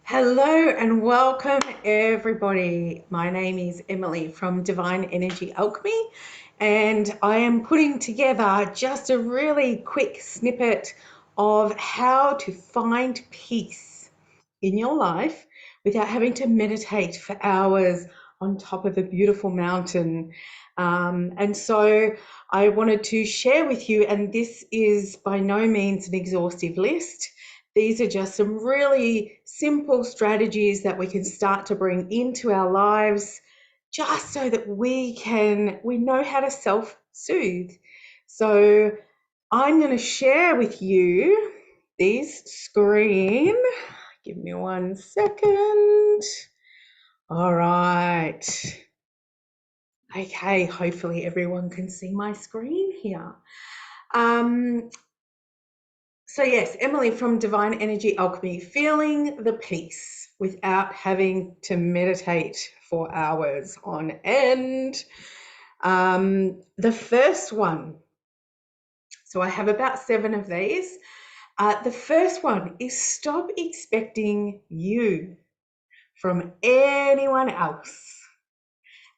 Hello and welcome everybody. My name is Emily from Divine Energy Alchemy, and I am putting together just a really quick snippet of how to find peace in your life without having to meditate for hours on top of a beautiful mountain. And so I wanted to share with you, and this is by no means an exhaustive list. These are just some really simple strategies that we can start to bring into our lives just so that we know how to self-soothe. So I'm going to share with you this screen. Give me 1 second. All right. Okay, hopefully everyone can see my screen here. So yes, Emily from Divine Energy Alchemy, feeling the peace without having to meditate for hours on end. The first one, so I have about 7 of these. The first one is stop expecting you from anyone else.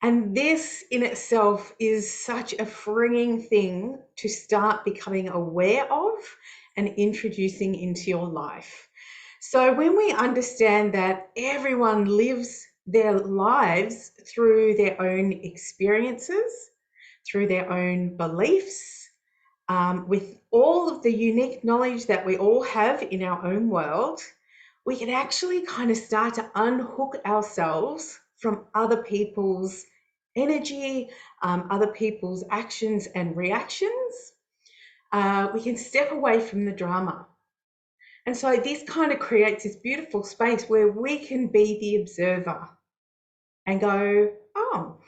And this in itself is such a freeing thing to start becoming aware of and introducing into your life. So when we understand that everyone lives their lives through their own experiences, through their own beliefs, with all of the unique knowledge that we all have in our own world, we can actually kind of start to unhook ourselves from other people's energy, other people's actions and reactions. We can step away from the drama. And so this kind of creates this beautiful space where we can be the observer and go, oh,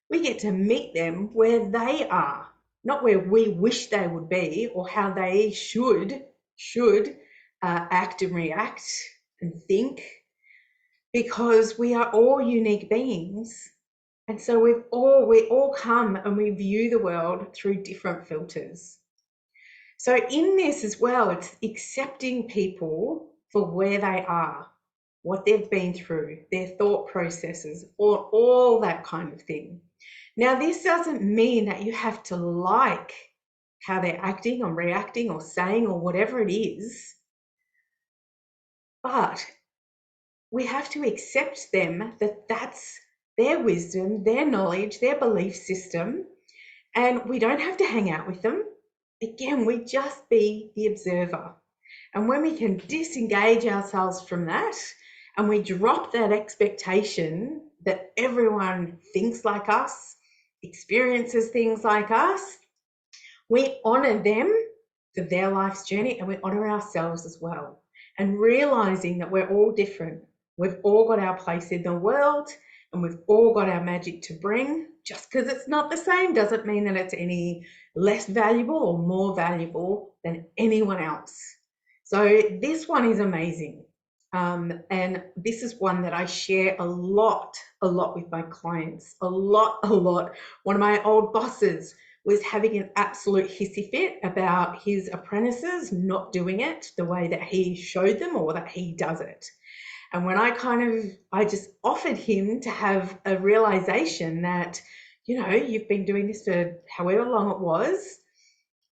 we get to meet them where they are, not where we wish they would be or how they should act and react and think, because we are all unique beings. And so we all come and we view the world through different filters. So in this as well, it's accepting people for where they are, what they've been through, their thought processes, or all that kind of thing. Now, this doesn't mean that you have to like how they're acting or reacting or saying or whatever it is, but we have to accept them, that that's their wisdom, their knowledge, their belief system, and we don't have to hang out with them. Again, we just be the observer. And when we can disengage ourselves from that and we drop that expectation that everyone thinks like us, experiences things like us, we honor them for their life's journey, and we honor ourselves as well. And realizing that we're all different. We've all got our place in the world and we've all got our magic to bring. Just because it's not the same doesn't mean that it's any less valuable or more valuable than anyone else. So this one is amazing. And this is one that I share a lot with my clients, a lot. One of my old bosses was having an absolute hissy fit about his apprentices not doing it the way that he showed them or that he does it. And when I just offered him to have a realization that, you've been doing this for however long it was,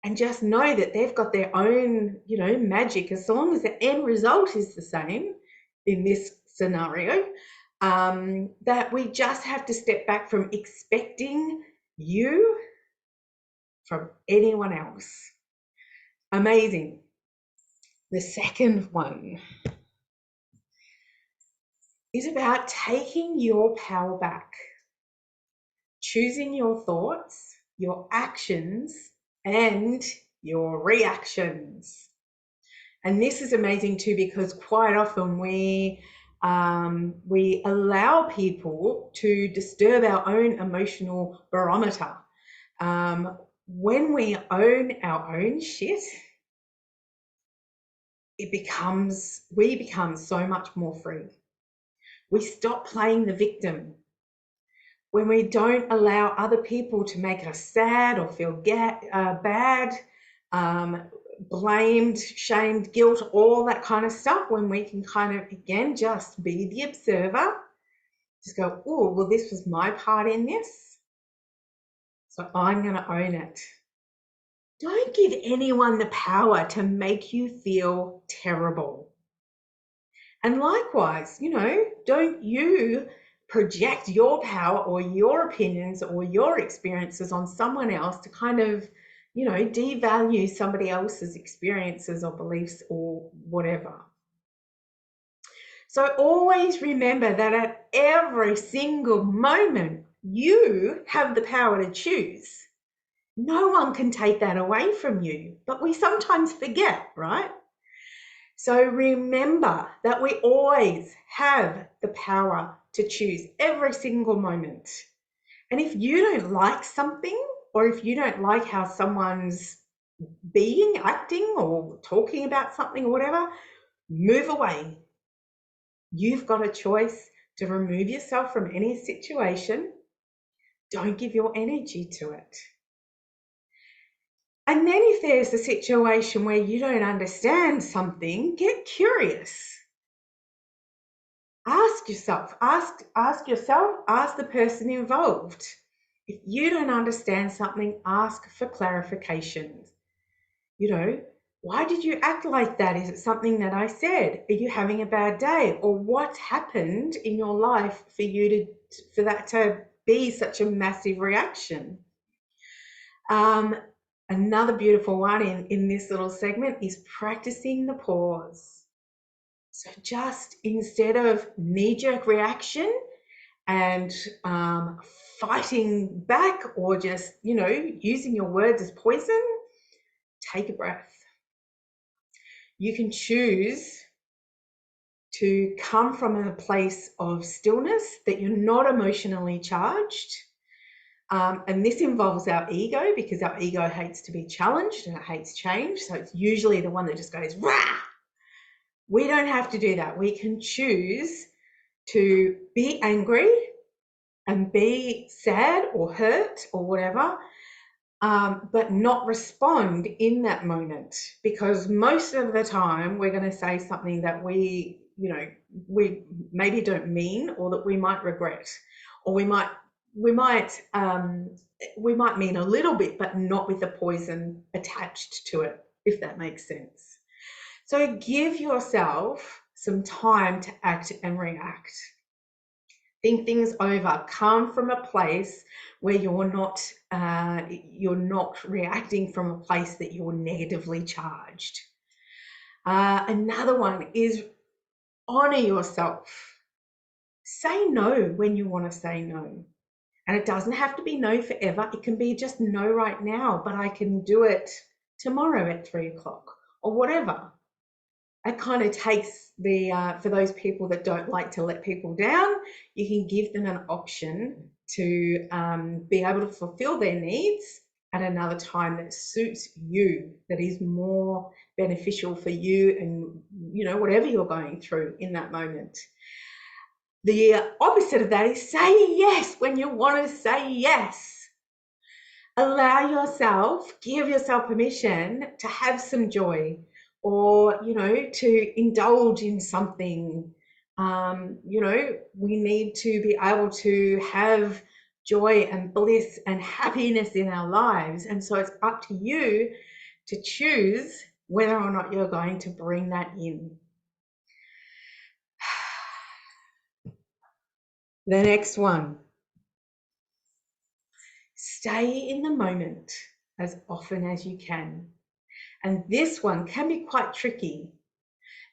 and just know that they've got their own, magic, as long as the end result is the same in this scenario, that we just have to step back from expecting you from anyone else. Amazing. The second one is about taking your power back, choosing your thoughts, your actions, and your reactions. And this is amazing too, because quite often we allow people to disturb our own emotional barometer. When we own our own shit, we become so much more free. We stop playing the victim. When we don't allow other people to make us sad or feel bad, blamed, shamed, guilt, all that kind of stuff, when we can kind of, again, just be the observer, just go, oh, well, this was my part in this, so I'm going to own it. Don't give anyone the power to make you feel terrible. And likewise, don't you project your power or your opinions or your experiences on someone else to kind of, devalue somebody else's experiences or beliefs or whatever. So always remember that at every single moment, you have the power to choose. No one can take that away from you, but we sometimes forget, right? So remember that we always have the power to choose every single moment. And if you don't like something, or if you don't like how someone's being, acting, or talking about something or whatever, move away. You've got a choice to remove yourself from any situation. Don't give your energy to it. And then if there's a situation where you don't understand something, get curious. Ask yourself, ask the person involved. If you don't understand something, ask for clarification. Why did you act like that? Is it something that I said? Are you having a bad day? Or what's happened in your life for that to be such a massive reaction? Another beautiful one in this little segment is practicing the pause. So just instead of knee-jerk reaction and fighting back, or just, using your words as poison, take a breath. You can choose to come from a place of stillness, that you're not emotionally charged. And this involves our ego, because our ego hates to be challenged and it hates change. So it's usually the one that just goes, rah! We don't have to do that. We can choose to be angry and be sad or hurt or whatever, but not respond in that moment, because most of the time we're going to say something that we maybe don't mean, or that we might regret, or we might mean a little bit, but not with the poison attached to it, if that makes sense. So give yourself some time to act and react. Think things over. Come from a place where you're not reacting from a place that you're negatively charged. Another one is honor yourself. Say no when you want to say no. And it doesn't have to be no forever. It can be just no right now, but I can do it tomorrow at 3 o'clock or whatever. It kind of takes for those people that don't like to let people down, you can give them an option to be able to fulfill their needs at another time that suits you, that is more beneficial for you and, whatever you're going through in that moment. The opposite of that is say yes when you want to say yes. Allow yourself, give yourself permission to have some joy, or, to indulge in something. We need to be able to have joy and bliss and happiness in our lives. And so it's up to you to choose whether or not you're going to bring that in. The next one. Stay in the moment as often as you can. And this one can be quite tricky.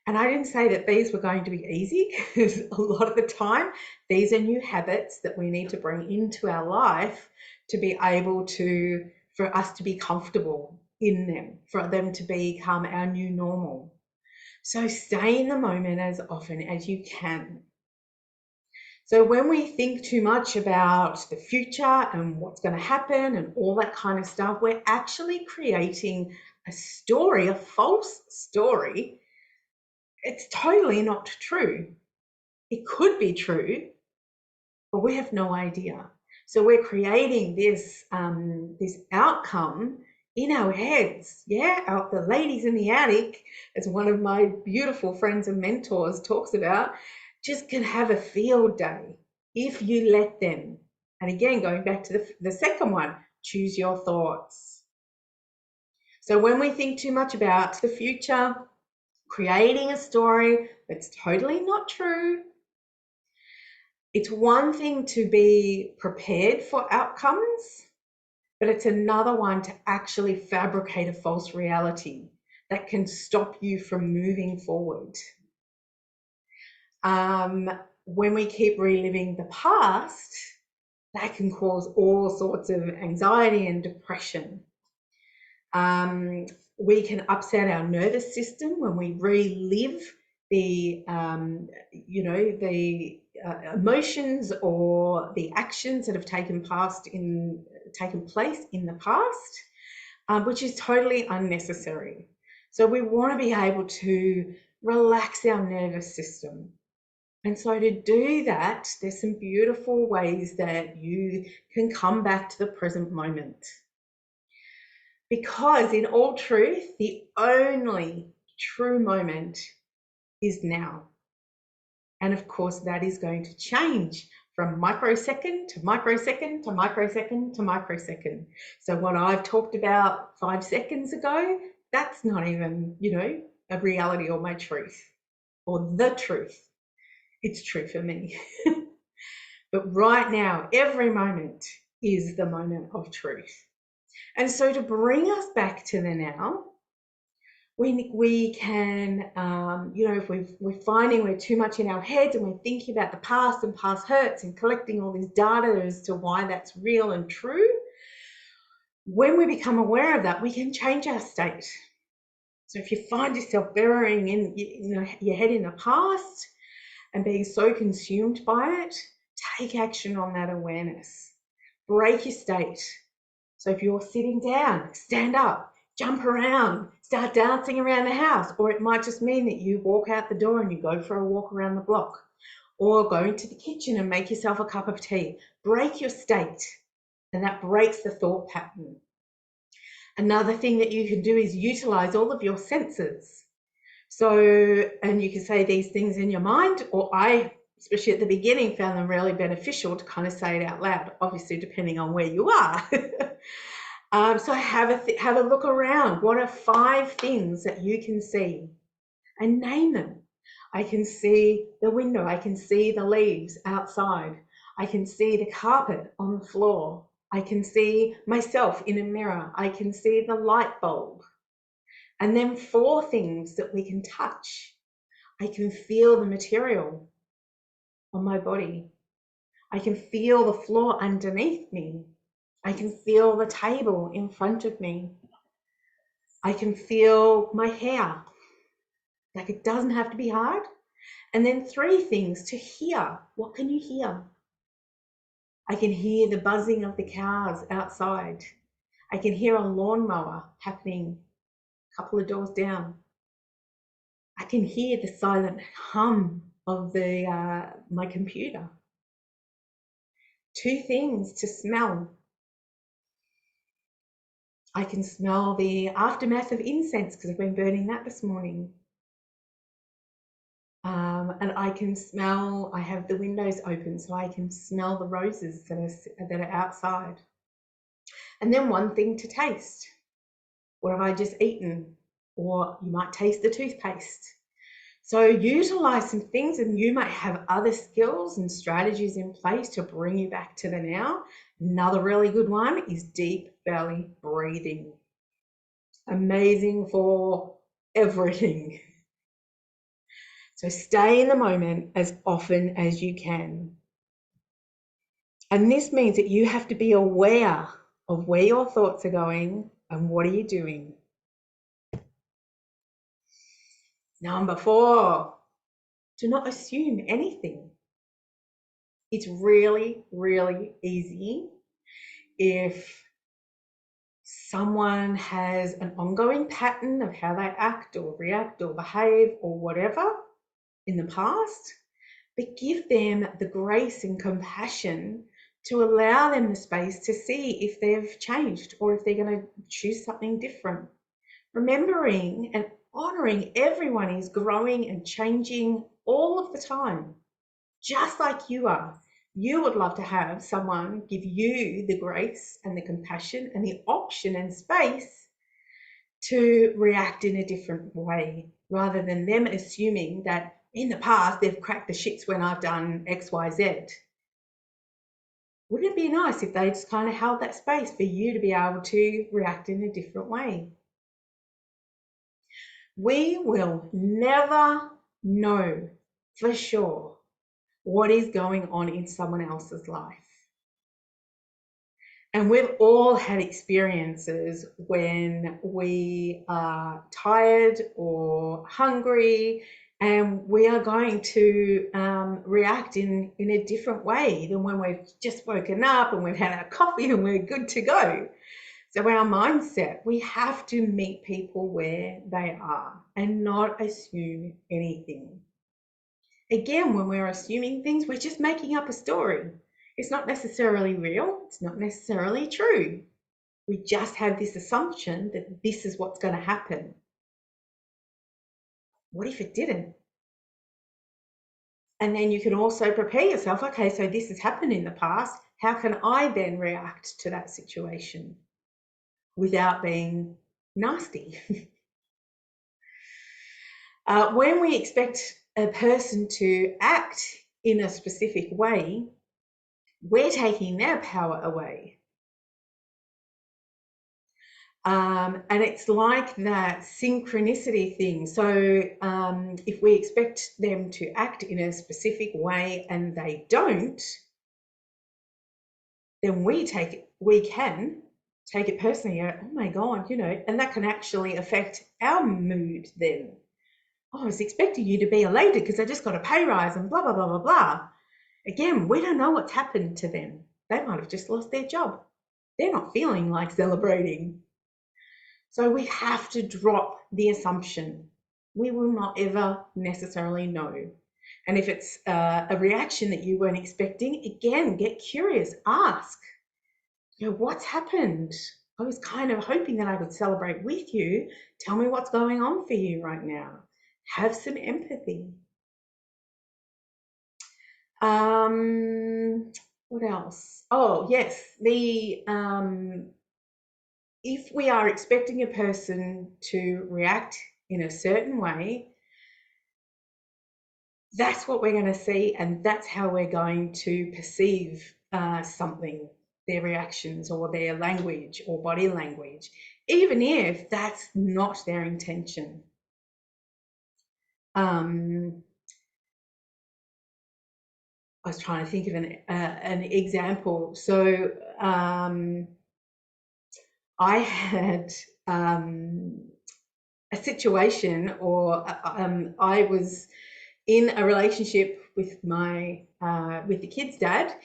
And I didn't say that these were going to be easy, because a lot of the time, these are new habits that we need to bring into our life to be able for us to be comfortable in them, for them to become our new normal. So stay in the moment as often as you can. So when we think too much about the future and what's going to happen and all that kind of stuff, we're actually creating a story, a false story. It's totally not true. It could be true, but we have no idea. So we're creating this outcome in our heads. Yeah, the ladies in the attic, as one of my beautiful friends and mentors talks about, just can have a field day if you let them. And again, going back to the second one, choose your thoughts. So when we think too much about the future, creating a story that's totally not true, it's one thing to be prepared for outcomes, but it's another one to actually fabricate a false reality that can stop you from moving forward. When we keep reliving the past, that can cause all sorts of anxiety and depression. We can upset our nervous system when we relive the emotions or the actions that have taken place in the past, which is totally unnecessary. So we want to be able to relax our nervous system. And so to do that, there's some beautiful ways that you can come back to the present moment. Because in all truth, the only true moment is now. And of course, that is going to change from microsecond to microsecond to microsecond to microsecond. So what I've talked about 5 seconds ago, that's not even, a reality or my truth or the truth. It's true for me. But right now, every moment is the moment of truth. And so to bring us back to the now, we can, if we're finding we're too much in our heads and we're thinking about the past and past hurts and collecting all this data as to why that's real and true, when we become aware of that, we can change our state. So if you find yourself burying in your head in the past and being so consumed by it, take action on that awareness. Break your state. So if you're sitting down, stand up, jump around, start dancing around the house, or it might just mean that you walk out the door and you go for a walk around the block, or go into the kitchen and make yourself a cup of tea. Break your state, and that breaks the thought pattern. Another thing that you can do is utilize all of your senses. So, and you can say these things in your mind, or I, especially at the beginning, found them really beneficial to kind of say it out loud, obviously depending on where you are. So have a look around. What are 5 things that you can see? And name them. I can see the window. I can see the leaves outside. I can see the carpet on the floor. I can see myself in a mirror. I can see the light bulb. And then 4 things that we can touch. I can feel the material on my body. I can feel the floor underneath me. I can feel the table in front of me. I can feel my hair. Like, it doesn't have to be hard. And then 3 things to hear. What can you hear? I can hear the buzzing of the cows outside. I can hear a lawnmower happening a couple of doors down. I can hear the silent hum of my computer. 2 things to smell. I can smell the aftermath of incense because I've been burning that this morning. And I can smell, I have the windows open so I can smell the roses that are outside. And then 1 thing to taste. What have I just eaten? Or you might taste the toothpaste. So utilize some things, and you might have other skills and strategies in place to bring you back to the now. Another really good one is deep belly breathing. Amazing for everything. So stay in the moment as often as you can. And this means that you have to be aware of where your thoughts are going and what are you doing. Number 4, do not assume anything. It's really, really easy if someone has an ongoing pattern of how they act or react or behave or whatever in the past, but give them the grace and compassion to allow them the space to see if they've changed or if they're going to choose something different. Remembering and honoring everyone is growing and changing all of the time, just like you are. You would love to have someone give you the grace and the compassion and the option and space to react in a different way, rather than them assuming that in the past they've cracked the shits when I've done X, Y, Z. Wouldn't it be nice if they just kind of held that space for you to be able to react in a different way? We will never know for sure what is going on in someone else's life. And we've all had experiences when we are tired or hungry, and we are going to react in a different way than when we've just woken up and we've had our coffee and we're good to go. So our mindset, we have to meet people where they are and not assume anything. Again, when we're assuming things, we're just making up a story. It's not necessarily real. It's not necessarily true. We just have this assumption that this is what's going to happen. What if it didn't? And then you can also prepare yourself. Okay, so this has happened in the past. How can I then react to that situation without being nasty? When we expect a person to act in a specific way, we're taking their power away. And it's like that synchronicity thing. So if we expect them to act in a specific way and they don't, then we can take it personally. Oh my God, and that can actually affect our mood then. Oh, I was expecting you to be elated because I just got a pay rise and blah, blah, blah, blah, blah. Again, we don't know what's happened to them. They might have just lost their job. They're not feeling like celebrating. So we have to drop the assumption. We will not ever necessarily know. And if it's a reaction that you weren't expecting, again, get curious, ask, what's happened? I was kind of hoping that I would celebrate with you. Tell me what's going on for you right now. Have some empathy. What else? Oh, yes. If we are expecting a person to react in a certain way, that's what we're going to see, and that's how we're going to perceive something, their reactions or their language or body language, even if that's not their intention. I was trying to think of an example. So I had a situation, or I was in a relationship with with the kid's dad,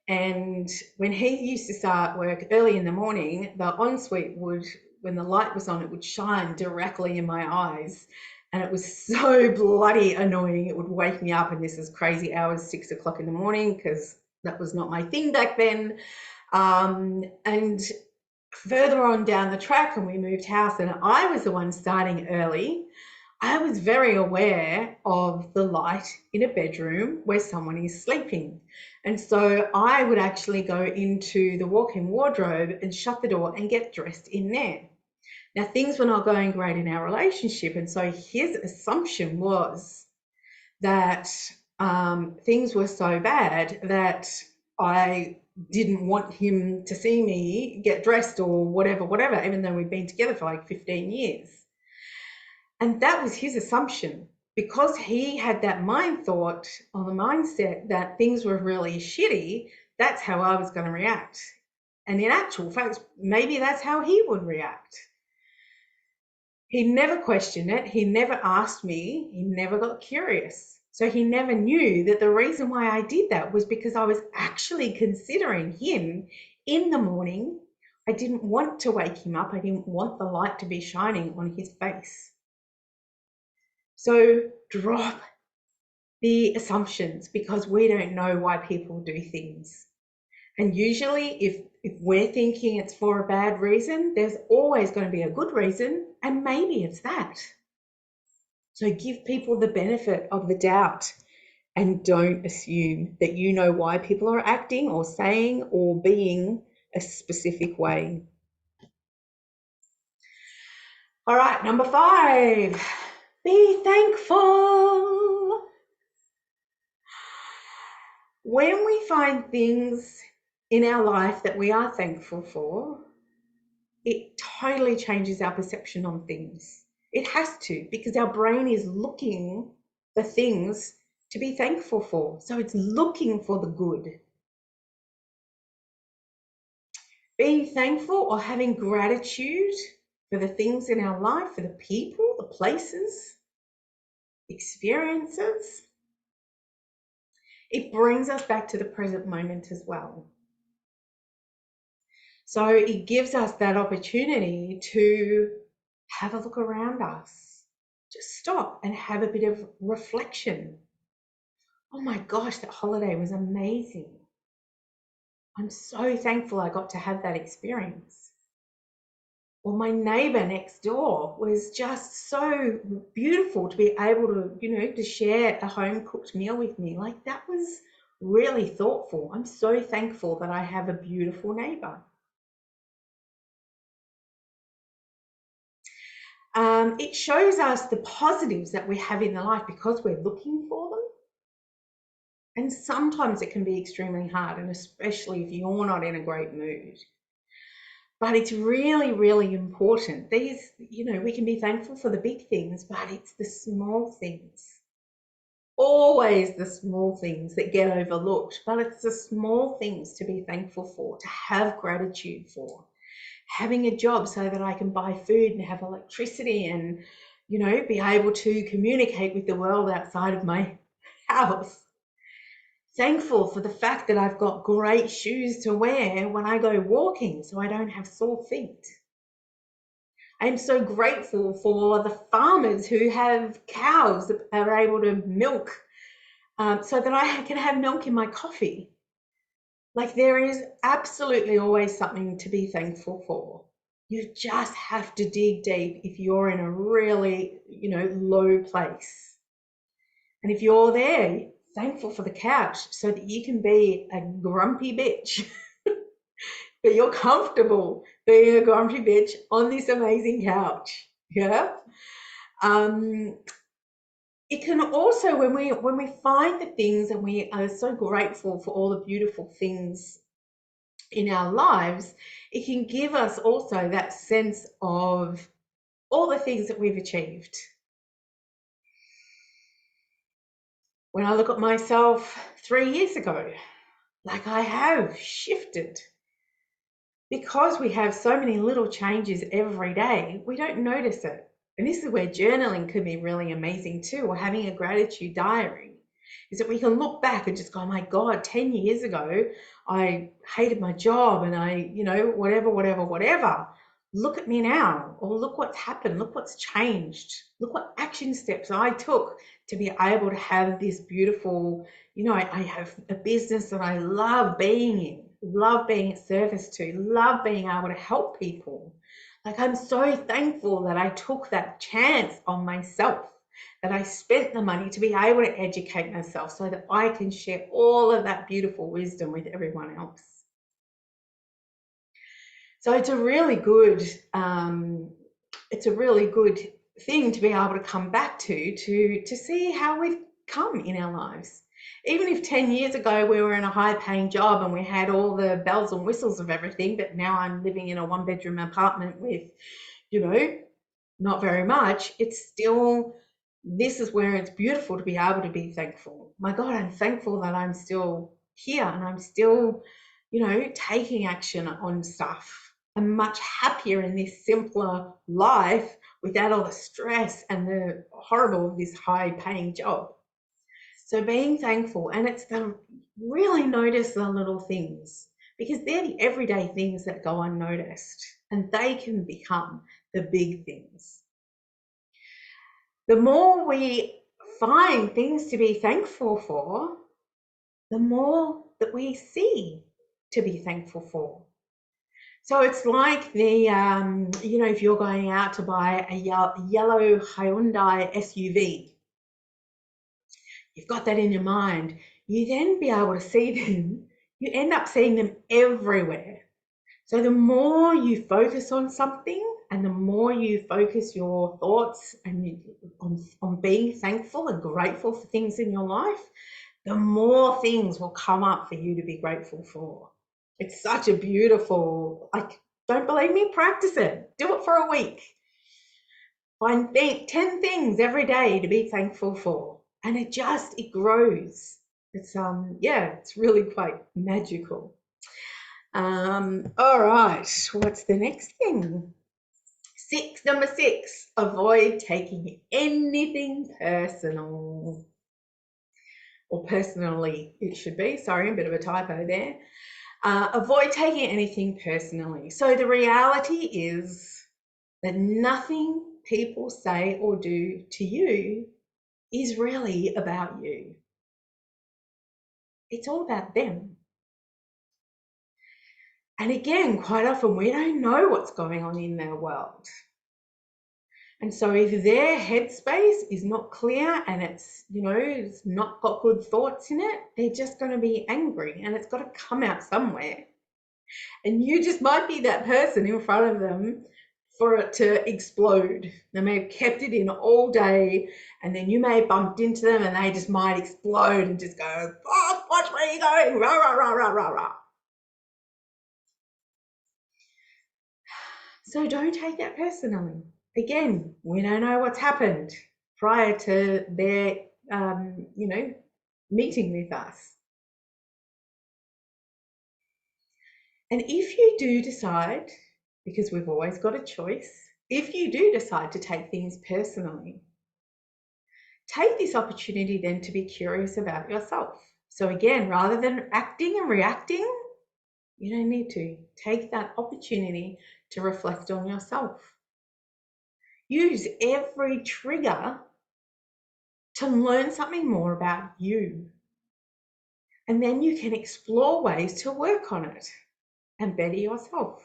and when he used to start work early in the morning, the ensuite would, when the light was on, it would shine directly in my eyes, and it was so bloody annoying. It would wake me up, and this is crazy hours, 6 o'clock in the morning, because that was not my thing back then. And further on down the track, and we moved house and I was the one starting early, I was very aware of the light in a bedroom where someone is sleeping. And so I would actually go into the walk-in wardrobe and shut the door and get dressed in there. Now, things were not going great in our relationship. And so his assumption was that things were so bad that I didn't want him to see me get dressed or whatever, even though we'd been together for like 15 years. And that was his assumption, because he had that mindset that things were really shitty. That's how I was going to react. And in actual fact, maybe that's how he would react. He never questioned it. He never asked me. He never got curious. So he never knew that the reason why I did that was because I was actually considering him in the morning. I didn't want to wake him up. I didn't want the light to be shining on his face. So drop the assumptions, because we don't know why people do things. And usually if we're thinking it's for a bad reason, there's always going to be a good reason, and maybe it's that. So give people the benefit of the doubt and don't assume that you know why people are acting or saying or being a specific way. All right, number 5, be thankful. When we find things in our life that we are thankful for, it totally changes our perception on things. It has to, because our brain is looking for things to be thankful for. So it's looking for the good. Being thankful or having gratitude for the things in our life, for the people, the places, experiences, it brings us back to the present moment as well. So it gives us that opportunity to have a look around us. Just stop and have a bit of reflection. Oh my gosh, that holiday was amazing. I'm so thankful I got to have that experience. Or my neighbor next door was just so beautiful to be able to, to share a home cooked meal with me. Like, that was really thoughtful. I'm so thankful that I have a beautiful neighbor. It shows us the positives that we have in the life because we're looking for them. And sometimes it can be extremely hard, and especially if you're not in a great mood. But it's really, really important. These, we can be thankful for the big things, but it's the small things. Always the small things that get overlooked, but it's the small things to be thankful for, to have gratitude for. Having a job so that I can buy food and have electricity and, be able to communicate with the world outside of my house. Thankful for the fact that I've got great shoes to wear when I go walking so I don't have sore feet. I'm so grateful for the farmers who have cows that are able to milk so that I can have milk in my coffee. Like, there is absolutely always something to be thankful for. You just have to dig deep if you're in a really, low place. And if you're there, thankful for the couch so that you can be a grumpy bitch. But you're comfortable being a grumpy bitch on this amazing couch. Yeah. It can also, when we find the things and we are so grateful for all the beautiful things in our lives, it can give us also that sense of all the things that we've achieved. When I look at myself 3 years ago, like, I have shifted. Because we have so many little changes every day, we don't notice it. And this is where journaling could be really amazing too, or having a gratitude diary, is that we can look back and just go, oh my God, 10 years ago, I hated my job and I, whatever. Look at me now, or look what's happened, look what's changed, look what action steps I took to be able to have this beautiful, I have a business that I love being in, love being at service to, love being able to help people. Like, I'm so thankful that I took that chance on myself, that I spent the money to be able to educate myself so that I can share all of that beautiful wisdom with everyone else. So it's a really good thing to be able to come back to see how we've come in our lives. Even if 10 years ago we were in a high paying job and we had all the bells and whistles of everything, but now I'm living in a 1-bedroom apartment with, not very much, it's still, this is where it's beautiful to be able to be thankful. My God, I'm thankful that I'm still here and I'm still, taking action on stuff. I'm much happier in this simpler life without all the stress and the horrible of this high paying job. So being thankful, and it's the really notice the little things, because they're the everyday things that go unnoticed and they can become the big things. The more we find things to be thankful for, the more that we see to be thankful for. So it's like the, if you're going out to buy a yellow Hyundai SUV, you've got that in your mind. You then be able to see them. You end up seeing them everywhere. So the more you focus on something and the more you focus your thoughts and on being thankful and grateful for things in your life, the more things will come up for you to be grateful for. It's such a beautiful, don't believe me? Practice it. Do it for a week. Find 10 things every day to be thankful for. And it grows. It's really quite magical. All right, what's the next thing? Number 6, avoid taking anything personal. Or personally, it should be. Sorry, a bit of a typo there. Avoid taking anything personally. So the reality is that nothing people say or do to you is really about you. It's all about them. And again, quite often we don't know what's going on in their world. And so if their headspace is not clear and it's not got good thoughts in it, they're just going to be angry and it's got to come out somewhere. And you just might be that person in front of them for it to explode. They may have kept it in all day and then you may have bumped into them and they just might explode and just go, oh, watch where you're going, rah, rah, rah, rah, rah, rah. So don't take that personally. Again, we don't know what's happened prior to their, meeting with us. And if you do decide, because we've always got a choice, if you do decide to take things personally, take this opportunity then to be curious about yourself. So again, rather than acting and reacting, you don't need to. Take that opportunity to reflect on yourself. Use every trigger to learn something more about you. And then you can explore ways to work on it and better yourself.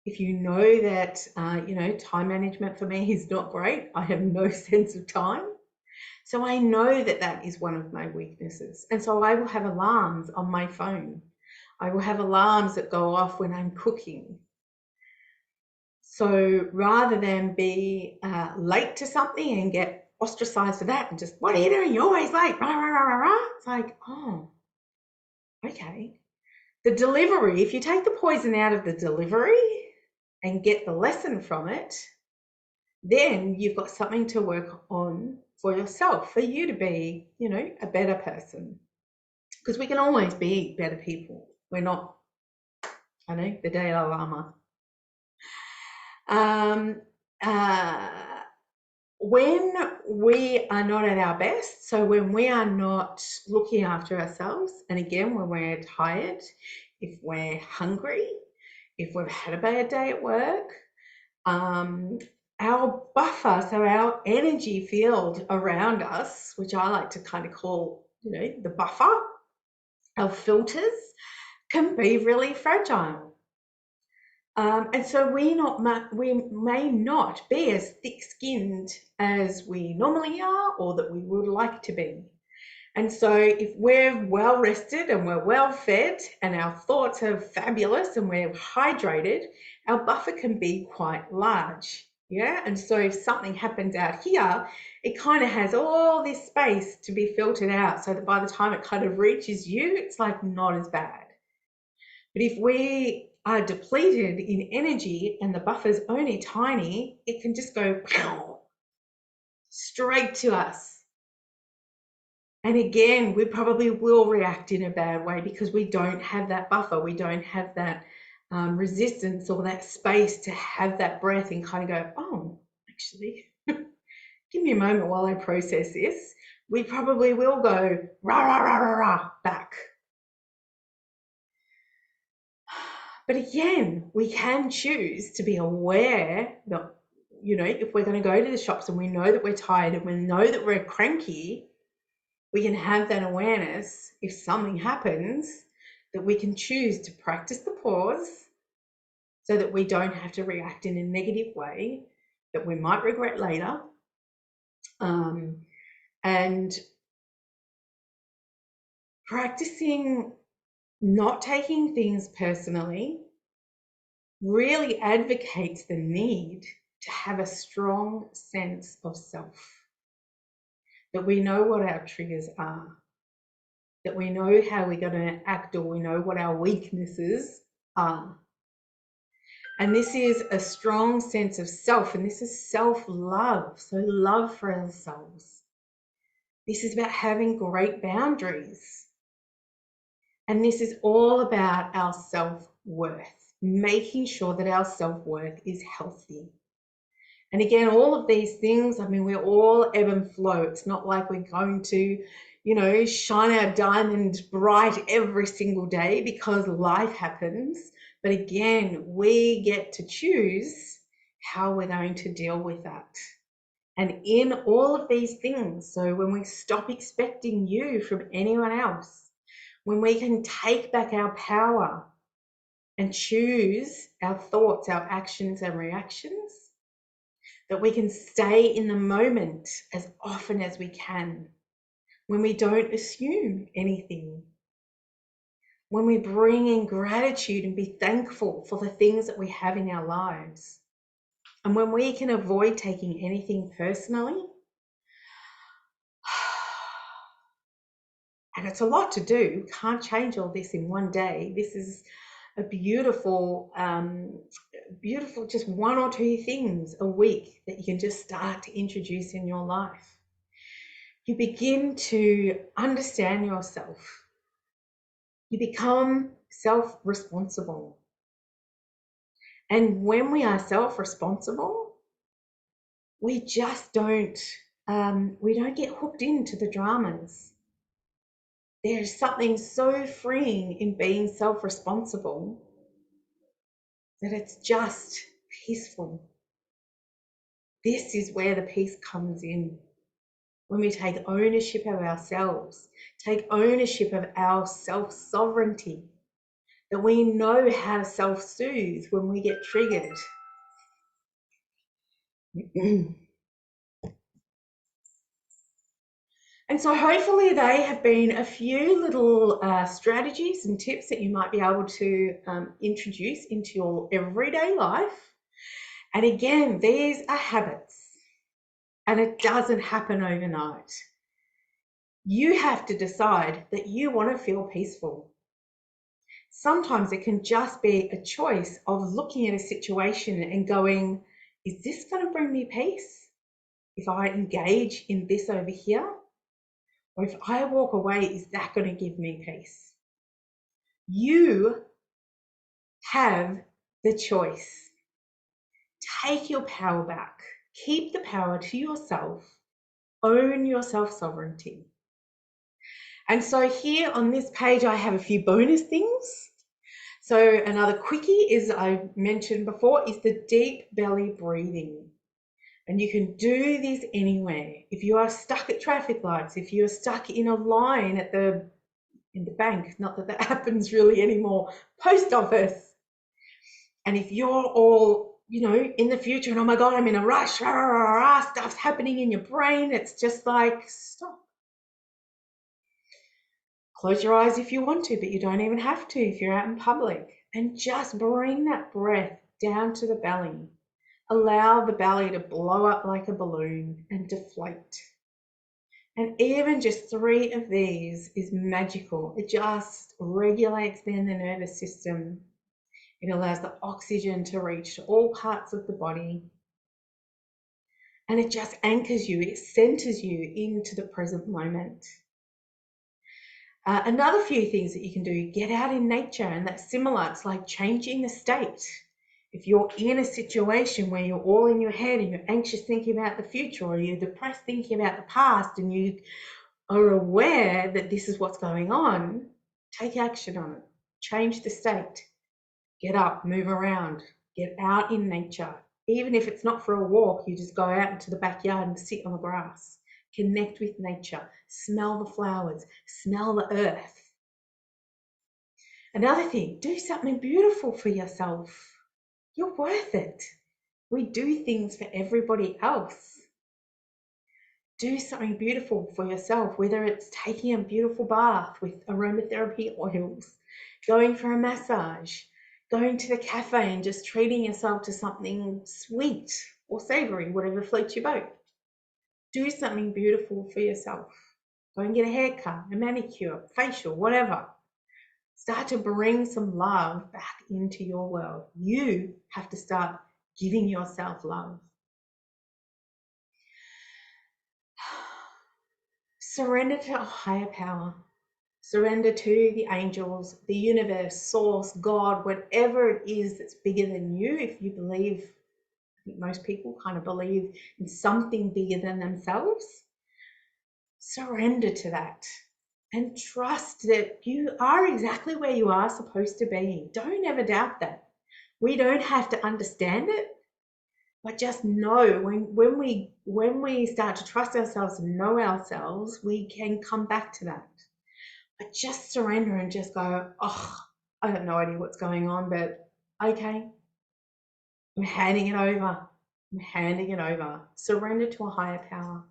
If you know that, time management for me is not great, I have no sense of time. So I know that that is one of my weaknesses. And so I will have alarms on my phone. I will have alarms that go off when I'm cooking. So rather than be late to something and get ostracized for that and just, what are you doing? You're always late. Rah, rah, rah, rah, rah. It's like, oh, okay. The delivery, if you take the poison out of the delivery and get the lesson from it, then you've got something to work on for yourself, for you to be, a better person. Because we can always be better people. We're not, the Dalai Lama. When we are not at our best, so when we are not looking after ourselves, and again, when we're tired, if we're hungry, if we've had a bad day at work, our buffer, so our energy field around us, which I like to kind of call, the buffer, our filters, can be really fragile. And so we may not be as thick-skinned as we normally are or that we would like to be. And so if we're well rested and we're well fed and our thoughts are fabulous and we're hydrated, our buffer can be quite large. Yeah. And so if something happens out here, it kind of has all this space to be filtered out so that by the time it kind of reaches you, it's like not as bad. But if we are depleted in energy and the buffer's only tiny, it can just go straight to us. And again, we probably will react in a bad way because we don't have that buffer. We don't have that resistance or that space to have that breath and kind of go, oh, actually, give me a moment while I process this. We probably will go rah, rah, rah, rah, rah, back. But again, we can choose to be aware that, if we're going to go to the shops and we know that we're tired and we know that we're cranky, we can have that awareness if something happens that we can choose to practice the pause so that we don't have to react in a negative way that we might regret later. And practicing not taking things personally really advocates the need to have a strong sense of self, that we know what our triggers are, that we know how we're going to act, or we know what our weaknesses are. And this is a strong sense of self, and this is self-love, so love for ourselves. This is about having great boundaries. And this is all about our self-worth, making sure that our self-worth is healthy. And again, all of these things, I mean, we're all ebb and flow. It's not like we're going to, you know, shine our diamond bright every single day, because life happens. But again, we get to choose how we're going to deal with that. And in all of these things, so when we stop expecting you from anyone else, when we can take back our power and choose our thoughts, our actions and reactions, that we can stay in the moment as often as we can, when we don't assume anything, when we bring in gratitude and be thankful for the things that we have in our lives, and when we can avoid taking anything personally. And it's a lot to do. Can't change all this in one day. This is a beautiful, beautiful, just one or two things a week that you can just start to introduce in your life. You begin to understand yourself. You become self-responsible. And when we are self-responsible, we just don't get hooked into the dramas. There's something so freeing in being self-responsible that it's just peaceful. This is where the peace comes in. When we take ownership of ourselves, take ownership of our self-sovereignty, that we know how to self-soothe when we get triggered. And so hopefully they have been a few little strategies and tips that you might be able to introduce into your everyday life. And again, these are habits, and it doesn't happen overnight. You have to decide that you want to feel peaceful. Sometimes it can just be a choice of looking at a situation and going, is this going to bring me peace if I engage in this over here? Or if I walk away, is that going to give me peace? You have the choice. Take your power back. Keep the power to yourself. Own your self-sovereignty. And so here on this page, I have a few bonus things. So another quickie, is I mentioned before, is the deep belly breathing. And you can do this anywhere. If you are stuck at traffic lights, if you're stuck in a line in the bank, not that that happens really anymore, post office. And if you're all, you know, in the future and, oh my God, I'm in a rush, stuff's happening in your brain, it's just like, stop. Close your eyes if you want to, but you don't even have to if you're out in public. And just bring that breath down to the belly. Allow the belly to blow up like a balloon and deflate. And even just 3 of these is magical. It just regulates then the nervous system. It allows the oxygen to reach to all parts of the body. And it just anchors you, it centers you into the present moment. Another few things that you can do, get out in nature, and that's similar. It's like changing the state. If you're in a situation where you're all in your head and you're anxious thinking about the future, or you're depressed thinking about the past, and you are aware that this is what's going on, take action on it. Change the state. Get up, move around, get out in nature. Even if it's not for a walk, you just go out into the backyard and sit on the grass. Connect with nature, smell the flowers, smell the earth. Another thing, do something beautiful for yourself. You're worth it. We do things for everybody else. Do something beautiful for yourself, whether it's taking a beautiful bath with aromatherapy oils, going for a massage, going to the cafe and just treating yourself to something sweet or savory, whatever floats your boat. Do something beautiful for yourself. Go and get a haircut, a manicure, facial, whatever. Start to bring some love back into your world. You have to start giving yourself love. Surrender to a higher power. Surrender to the angels, the universe, source, God, whatever it is that's bigger than you. If you believe, I think most people kind of believe in something bigger than themselves. Surrender to that and trust that you are exactly where you are supposed to be. Don't ever doubt that. We don't have to understand it, but just know when we start to trust ourselves and know ourselves, we can come back to that. But just surrender and just go, oh, I have no idea what's going on, but okay, I'm handing it over. I'm handing it over. Surrender to a higher power.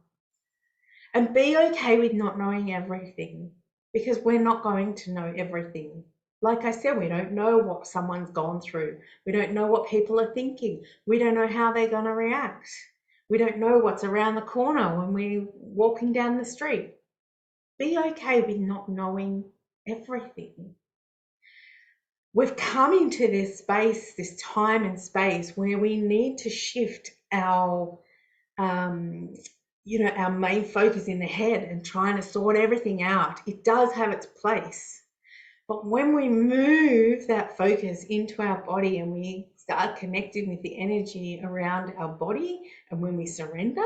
And be okay with not knowing everything, because we're not going to know everything. Like I said, we don't know what someone's gone through. We don't know what people are thinking. We don't know how they're going to react. We don't know what's around the corner when we're walking down the street. Be okay with not knowing everything. We've come into this space, this time and space where we need to shift our our main focus in the head and trying to sort everything out. It does have its place. But when we move that focus into our body and we start connecting with the energy around our body, and when we surrender,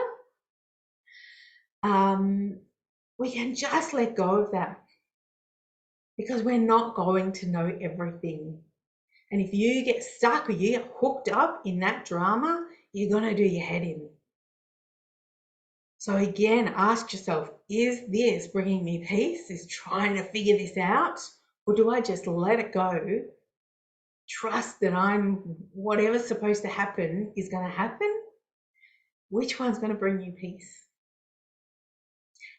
we can just let go of that, because we're not going to know everything. And if you get stuck or you get hooked up in that drama, you're going to do your head in. So again, ask yourself, is this bringing me peace? Is trying to figure this out? Or do I just let it go? Trust that whatever's supposed to happen is going to happen? Which one's going to bring you peace?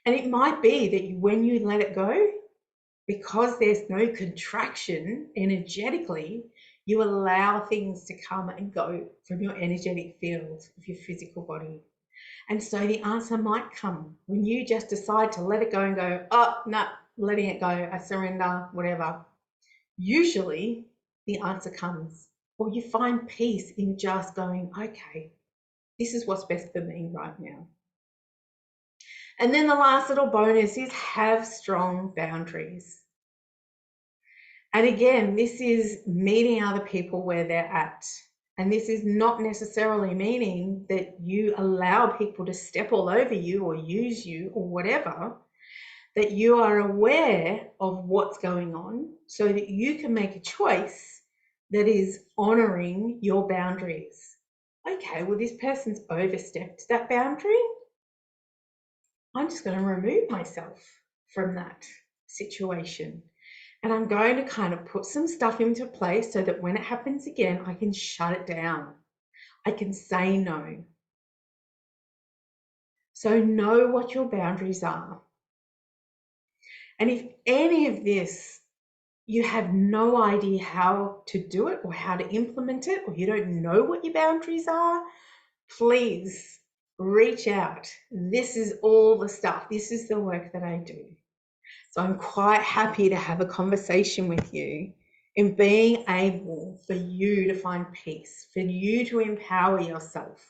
And it might be that when you let it go, because there's no contraction energetically, you allow things to come and go from your energetic field of your physical body. And so the answer might come when you just decide to let it go and go, oh, no, letting it go, I surrender, whatever. Usually the answer comes, or you find peace in just going, okay, this is what's best for me right now. And then the last little bonus is have strong boundaries. And again, this is meeting other people where they're at. And this is not necessarily meaning that you allow people to step all over you or use you or whatever, that you are aware of what's going on so that you can make a choice that is honoring your boundaries. Okay, well, this person's overstepped that boundary. I'm just going to remove myself from that situation. And I'm going to kind of put some stuff into place so that when it happens again, I can shut it down. I can say no. So know what your boundaries are. And if any of this, you have no idea how to do it or how to implement it, or you don't know what your boundaries are, please reach out. This is all the stuff. This is the work that I do. So I'm quite happy to have a conversation with you in being able for you to find peace, for you to empower yourself,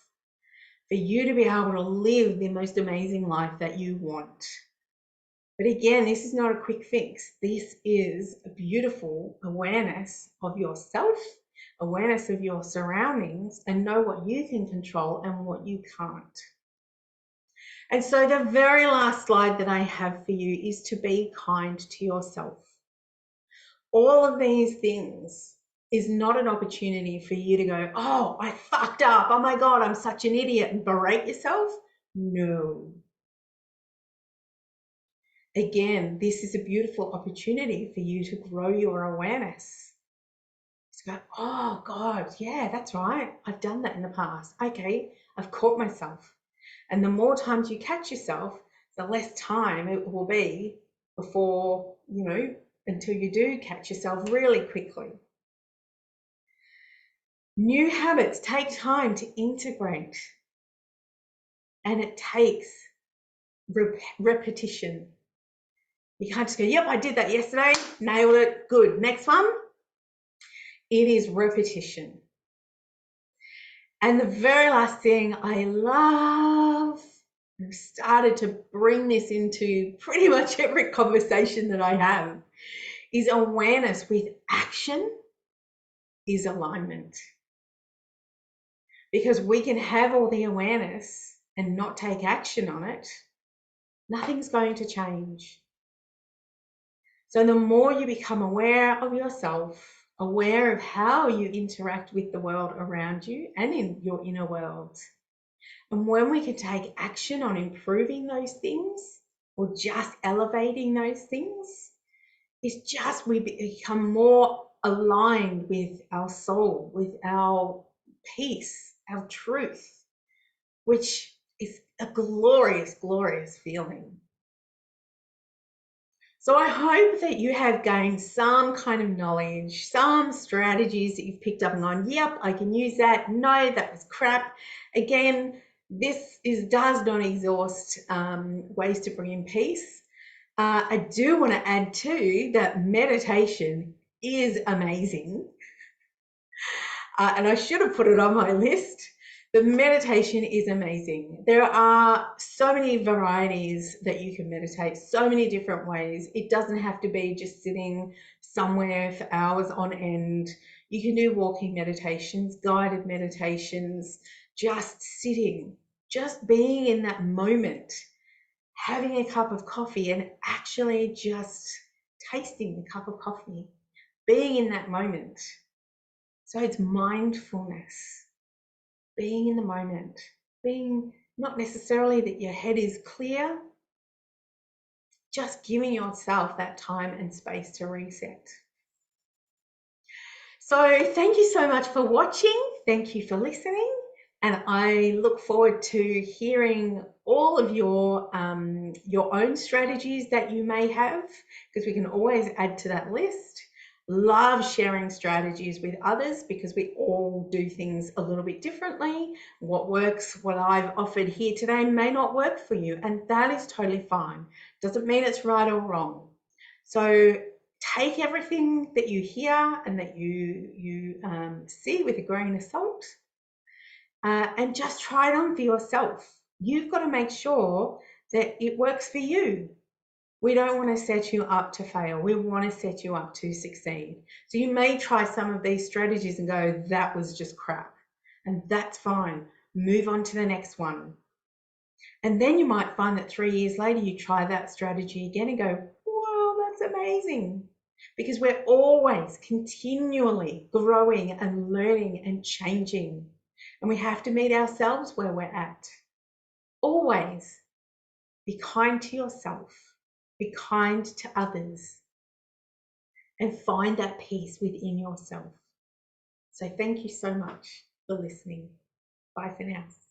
for you to be able to live the most amazing life that you want. But again, this is not a quick fix. This is a beautiful awareness of yourself, awareness of your surroundings, and know what you can control and what you can't. And so the very last slide that I have for you is to be kind to yourself. All of these things is not an opportunity for you to go, oh, I fucked up. Oh my God, I'm such an idiot, and berate yourself. No. again, this is a beautiful opportunity for you to grow your awareness. To go, oh God, yeah, that's right. I've done that in the past. Okay, I've caught myself. And the more times you catch yourself, the less time it will be before, until you do catch yourself really quickly. New habits take time to integrate, and it takes repetition. You can't just go, yep, I did that yesterday, nailed it, good. Next one. It is repetition. And the very last thing I love, I've started to bring this into pretty much every conversation that I have, is awareness with action is alignment. Because we can have all the awareness and not take action on it, nothing's going to change. So the more you become aware of yourself, aware of how you interact with the world around you and in your inner world, and when we can take action on improving those things or just elevating those things, it's just we become more aligned with our soul, with our peace, our truth, which is a glorious, glorious feeling. So I hope that you have gained some kind of knowledge, some strategies that you've picked up and gone, yep, I can use that. No, that was crap. Again, this does not exhaust ways to bring in peace. I do want to add too that meditation is amazing. And I should have put it on my list. The meditation is amazing. There are so many varieties that you can meditate, so many different ways. It doesn't have to be just sitting somewhere for hours on end. You can do walking meditations, guided meditations, just sitting, just being in that moment, having a cup of coffee and actually just tasting the cup of coffee, being in that moment. So it's mindfulness, being in the moment, being not necessarily that your head is clear, just giving yourself that time and space to reset. So thank you so much for watching. Thank you for listening. And I look forward to hearing all of your own strategies that you may have, because we can always add to that list. Love sharing strategies with others because we all do things a little bit differently. What works, what I've offered here today may not work for you, and that is totally fine. Doesn't mean it's right or wrong. So take everything that you hear and that you see with a grain of salt, and just try it on for yourself. You've got to make sure that it works for you. We don't want to set you up to fail. We want to set you up to succeed. So you may try some of these strategies and go, that was just crap. And that's fine. Move on to the next one. And then you might find that 3 years later, you try that strategy again and go, wow, that's amazing. Because we're always continually growing and learning and changing. And we have to meet ourselves where we're at. Always be kind to yourself. Be kind to others and find that peace within yourself. So thank you so much for listening. Bye for now.